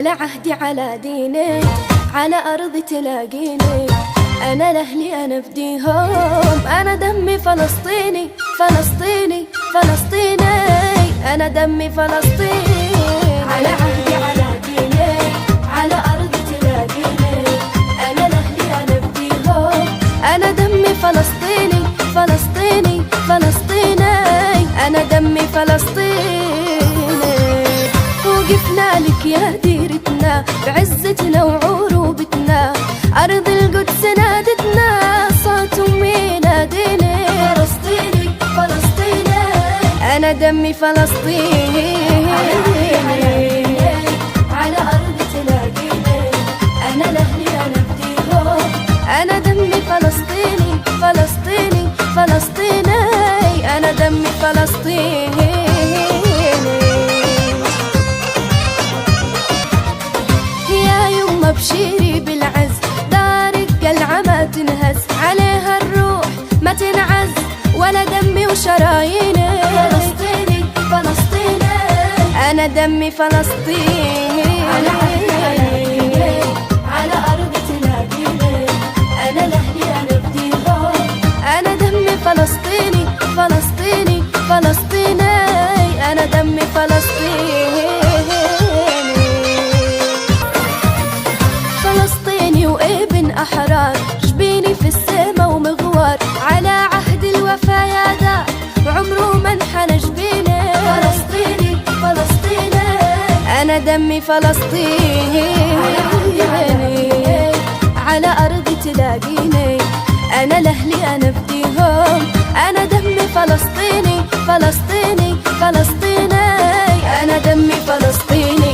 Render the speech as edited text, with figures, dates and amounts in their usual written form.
لعهدي على ديني، على أرض تلاقيني، أنا لأهلي أنا أفديهم، أنا دمي فلسطيني فلسطيني فلسطيني، أنا دمي فلسطيني. على عهدي على ديني، على أرض تلاقيني، أنا لأهلي أنا أفديهم، أنا دمي فلسطيني فلسطيني فلسطيني، أنا دمي فلسطيني. وقفنا لك يا ديرتنا بعزتنا وعروبتنا، أرض القدس نادتنا، صوت أمي ناديني، فلسطيني فلسطيني، أنا دمي فلسطيني. على أرض تلاقيني، أنا لأهلي أنا أفديهم، أنا دمي فلسطيني فلسطيني فلسطيني، أنا دمي فلسطيني. بشيري بالعز، دارك قلعة ما تنهز، عليها الروح ما تنعز، ولا دمي وشراييني، فلسطيني فلسطيني، أنا دمي فلسطيني. على أرض تلاقيني، أنا لأهلي أنا أفديهم، أنا دمي فلسطيني فلسطيني فلسطيني، أنا دمي فلسطيني. فلسطيني وابن أحرار، جبيني في السما ومغوار، على عهد الوفا يا دار، وعمره ما انحنى جبيني، فلسطيني فلسطيني، أنا دمي فلسطيني. على أرض تلاقيني، أنا لأهلي أنا أفديهم، أنا دمي فلسطيني فلسطيني فلسطيني، أنا دمي فلسطيني.